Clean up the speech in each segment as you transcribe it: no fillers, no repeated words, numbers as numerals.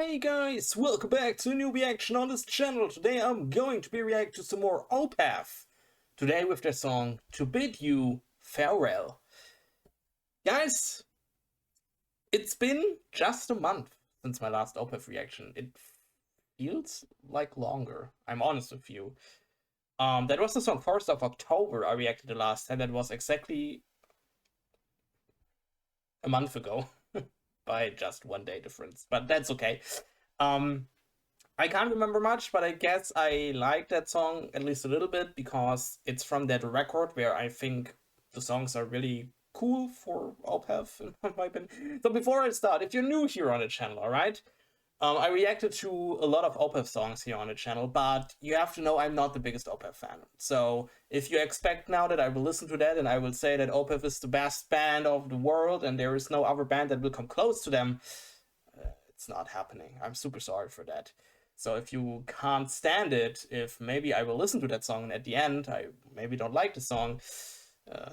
Hey guys, welcome back to a new reaction on this channel. Today I'm going to be reacting to some more Opeth. Today with their song To Bid You Farewell. Guys, it's been just a month since my last Opeth reaction. It feels like longer, I'm honest with you. That was the song 1st of October I reacted the last time. That was exactly a month ago. By just one day difference, but that's okay. I can't remember much, but I guess I like that song at least a little bit because it's from that record where I think the songs are really cool for Opeth, in my opinion. So before I start, if you're new here on the channel, alright? I reacted to a lot of Opeth songs here on the channel, but you have to know I'm not the biggest Opeth fan. So if you expect now that I will listen to that and I will say that Opeth is the best band of the world and there is no other band that will come close to them, it's not happening. I'm super sorry for that. So if you can't stand it, if maybe I will listen to that song and at the end I maybe don't like the song,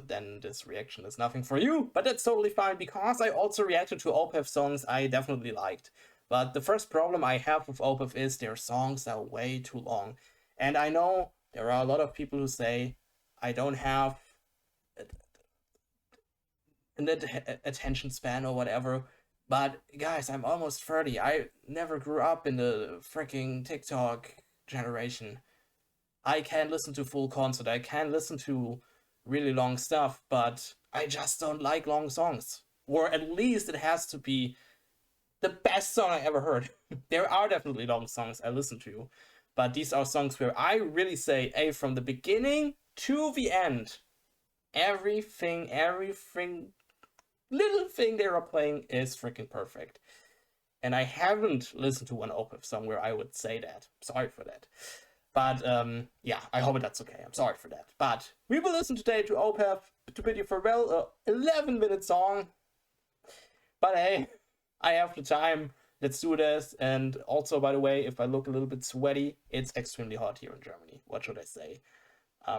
then this reaction is nothing for you. But that's totally fine because I also reacted to Opeth songs I definitely liked. But the first problem I have with Opeth is their songs are way too long. And I know there are a lot of people who say I don't have an attention span or whatever. But guys, I'm almost 30. I never grew up in the freaking TikTok generation. I can listen to full concert. I can listen to really long stuff, but I just don't like long songs. Or at least it has to be the best song I ever heard. There are definitely long songs I listen to, but these are songs where I really say, hey, from the beginning to the end, everything, little thing they are playing is freaking perfect. And I haven't listened to one Opeth song where I would say that. Sorry for that. But yeah, I hope that's okay. I'm sorry for that. But we will listen today to Opeth, To Bid You Farewell, a 11-minute song. But hey, I have the time. Let's do this. And also, by the way, if I look a little bit sweaty, it's extremely hot here in Germany. What should I say?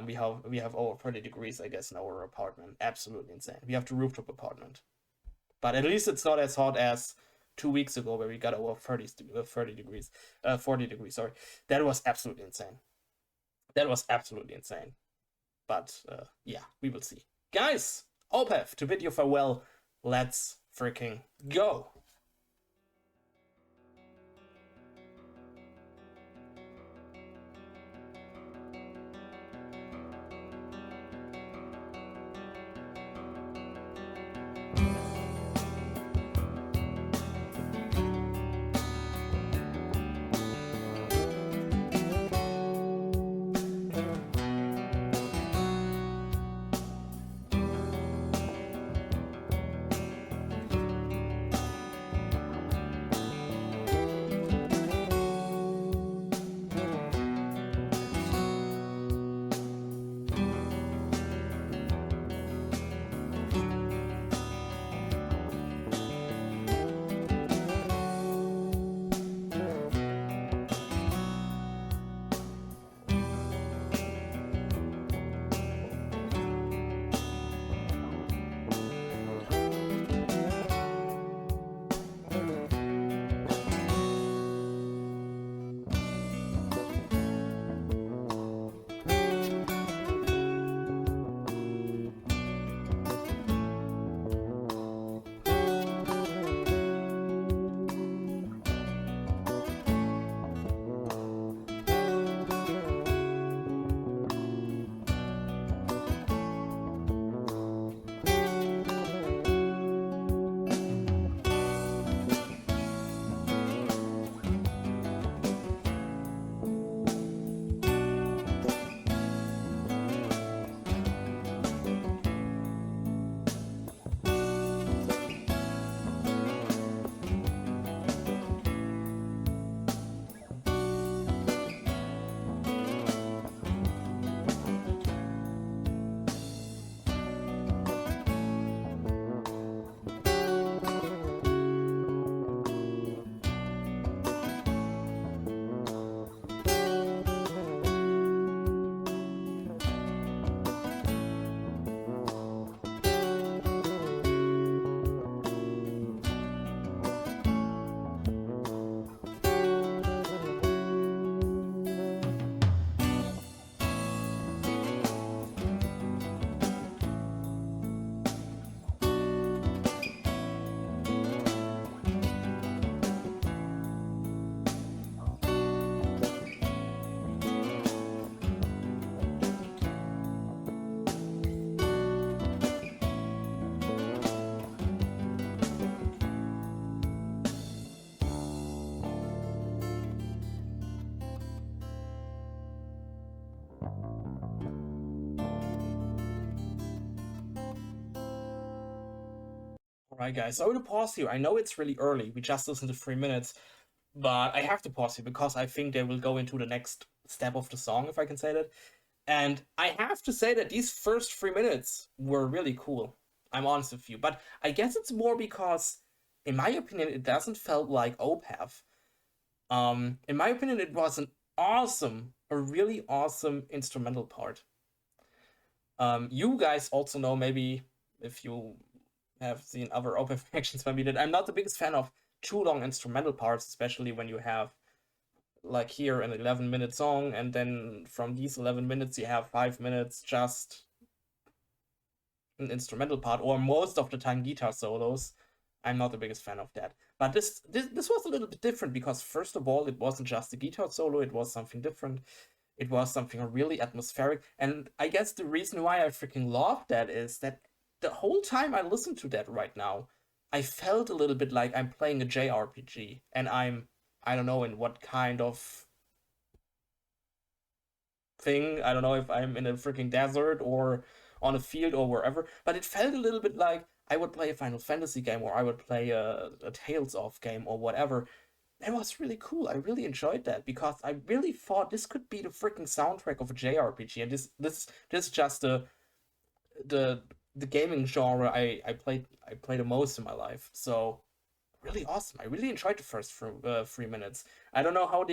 We have over 30 degrees, I guess, in our apartment. Absolutely insane. We have the rooftop apartment. But at least it's not as hot as 2 weeks ago where we got over 40 degrees. Sorry. That was absolutely insane. That was absolutely insane. But yeah, we will see. Guys, Opeth, To Bid You Farewell. Let's freaking go. Right, guys. So I will pause here. I know it's really early. We just listened to 3 minutes, but I have to pause here because I think they will go into the next step of the song, if I can say that. And I have to say that these first 3 minutes were really cool. I'm honest with you. But I guess it's more because, in my opinion, it doesn't felt like Opeth. In my opinion, it was a really awesome instrumental part. You guys also know, maybe if you have seen other Opeth actions by me, that I'm not the biggest fan of too long instrumental parts, especially when you have, like here, an 11-minute song, and then from these 11 minutes you have 5 minutes just an instrumental part, or most of the time guitar solos. I'm not the biggest fan of that. But this was a little bit different because, first of all, it wasn't just a guitar solo, it was something different. It was something really atmospheric. And I guess the reason why I freaking love that is that the whole time I listen to that right now, I felt a little bit like I'm playing a JRPG, and I don't know in what kind of thing. I don't know if I'm in a freaking desert or on a field or wherever, but it felt a little bit like I would play a Final Fantasy game, or I would play a Tales of game or whatever. That was really cool. I really enjoyed that because I really thought this could be the freaking soundtrack of a JRPG, and this is just the the gaming genre I play the most in my life. So really awesome. I really enjoyed the first 3 minutes. I don't know how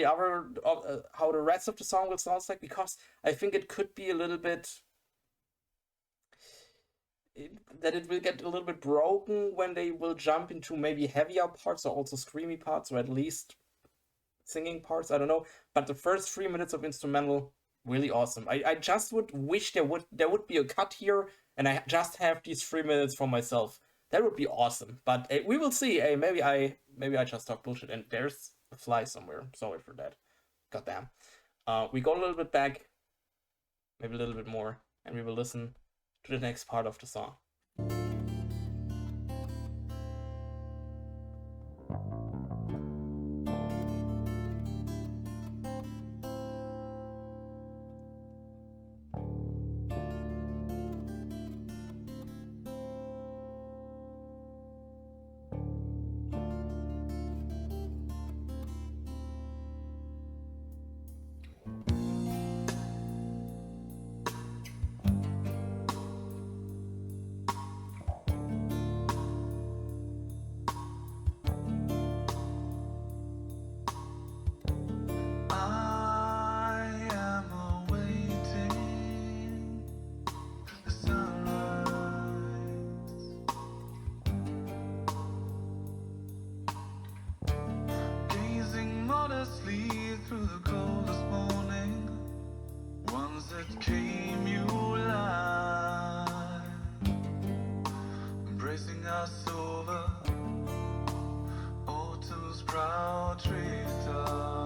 how the rest of the song will sound like, because I think it could be a little bit that it will get a little bit broken when they will jump into maybe heavier parts, or also screamy parts, or at least singing parts. I don't know. But the first 3 minutes of instrumental, really awesome. I just would wish there would be a cut here, and I just have these 3 minutes for myself. That would be awesome. But we will see. Maybe I just talk bullshit. And there's a fly somewhere. Sorry for that. Goddamn. We go a little bit back, maybe a little bit more, and we will listen to the next part of the song. I am awaiting the sunrise, gazing modestly through the coldest morning, ones that came you live, embracing us over autumn's proud treetop.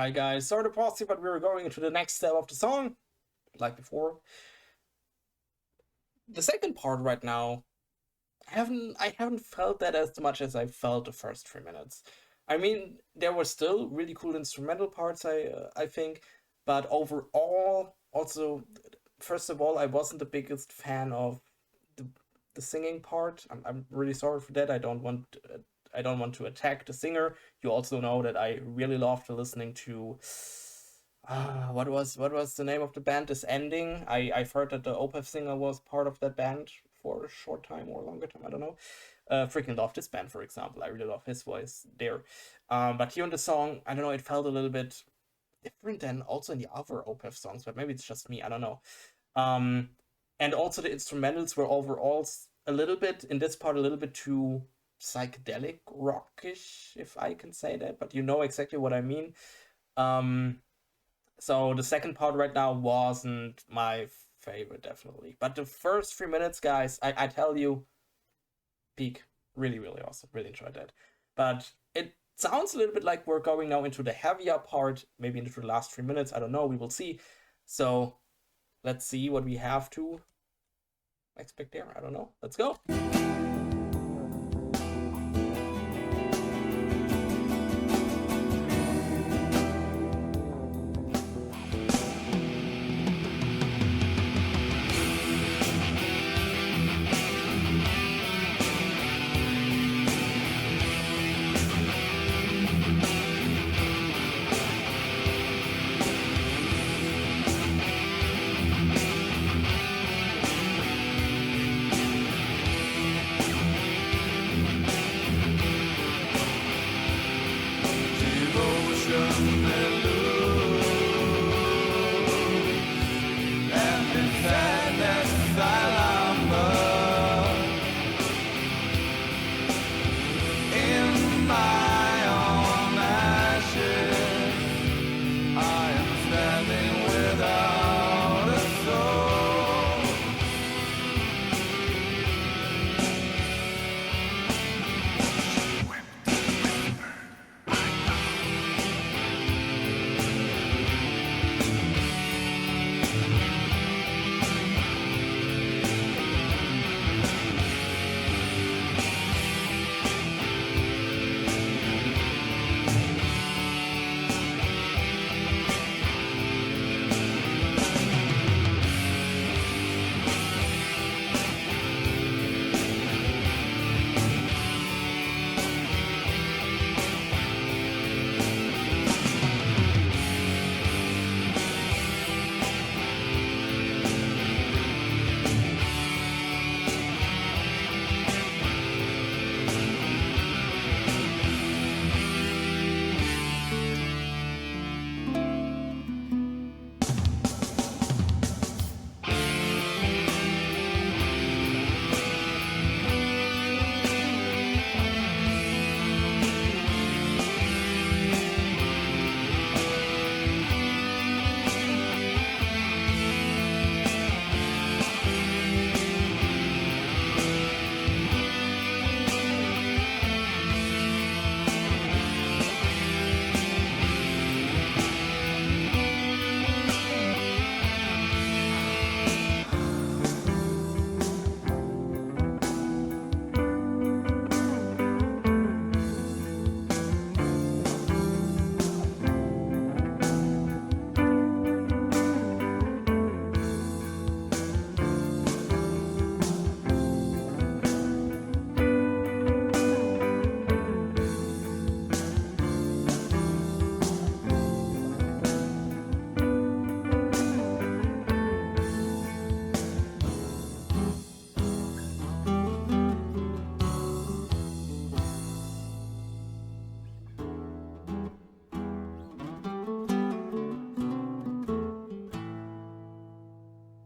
Alright, guys, sorry to pause here, but we're going into the next step of the song, like before. The second part right now, I haven't felt that as much as I felt the first 3 minutes. I mean, there were still really cool instrumental parts, I think, but overall, also, first of all, I wasn't the biggest fan of the the singing part. I'm really sorry for that. I don't want to attack the singer. You also know that I really loved listening to what was the name of the band? This ending. I've heard that the Opeth singer was part of that band for a short time or longer time. I don't know. Freaking love this band, for example. I really love his voice there. But here in the song, I don't know. It felt a little bit different than also in the other Opeth songs, but maybe it's just me. I don't know. Um, and also the instrumentals were overall a little bit in this part a little bit too psychedelic rockish, if I can say that. But you know exactly what I mean. Um, so the second part right now wasn't my favorite, definitely. But the first 3 minutes, guys, I tell you, peak. Really, really awesome. Really enjoyed that. But it sounds a little bit like we're going now into the heavier part, maybe into the last 3 minutes. I don't know. We will see. So let's see what we have to expect there. I don't know. Let's go. Devotion eludes, and in sadness I lumber in my own ashes. I am standing without a soul.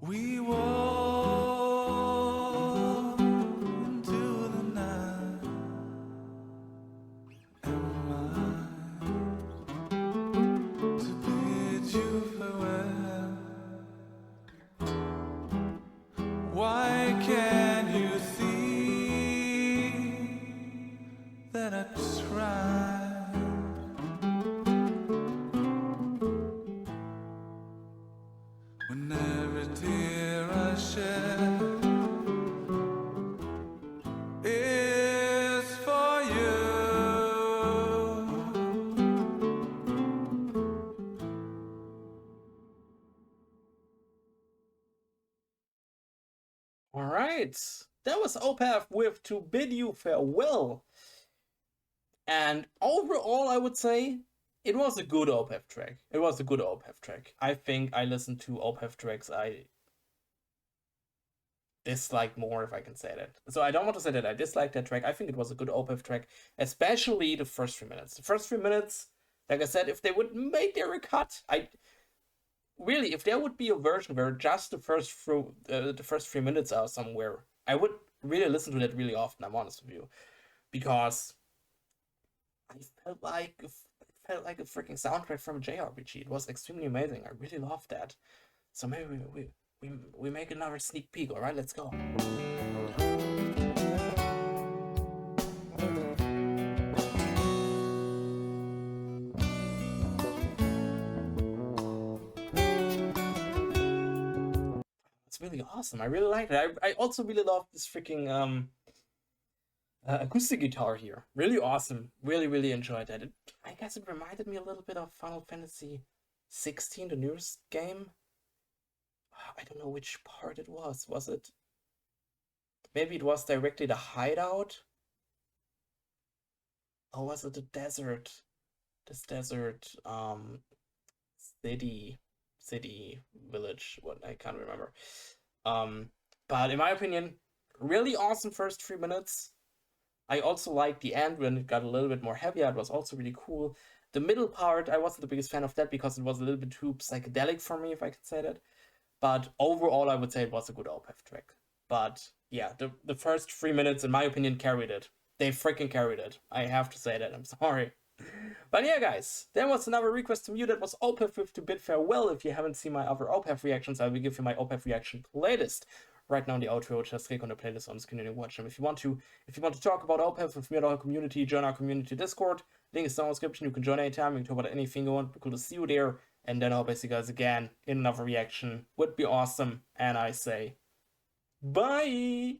We walk into the night. Am I to bid you farewell? Why can't you see that I tried? right, that was Opeth with To Bid You Farewell. And overall, I would say it was a good Opeth track. It was a good Opeth track. I think I listened to Opeth tracks I dislike more, if I can say that. So I don't want to say that I dislike that track. I think it was a good Opeth track, especially the first 3 minutes. The first 3 minutes, like I said, if they would make their a cut, really, if there would be a version where just the first 3 minutes are somewhere, I would really listen to that really often. I'm honest with you, because I felt like a freaking soundtrack from a JRPG. It was extremely amazing. I really loved that. So maybe we make another sneak peek. All right, let's go. It's really awesome. I really like it. I also really love this freaking acoustic guitar here. Really awesome. Really enjoyed that. I guess it reminded me a little bit of Final Fantasy 16, the newest game. I don't know which part it was. Was it? Maybe it was directly the hideout? Or was it the desert? This desert city village, what I can't remember. But in my opinion, really awesome first 3 minutes. I also liked the end when it got a little bit more heavier. It was also really cool. The middle part, I wasn't the biggest fan of that because it was a little bit too psychedelic for me, if I could say that. But overall, I would say it was a good Opeth track. But yeah, the first 3 minutes, in my opinion, carried it. They freaking carried it. I have to say that. I'm sorry. But yeah, guys, there was another request from you. That was Opeth with To Bid Farewell. If you haven't seen my other Opeth reactions, I will give you my Opeth reaction playlist right now in the outro. Just click on the playlist on the screen and watch them. If you want to talk about Opeth with me or our community, join our community Discord. Link is down in the description. You can join anytime. You can talk about anything you want. Be cool to see you there. And then I'll hope I see you guys again in another reaction. Would be awesome. And I say, bye!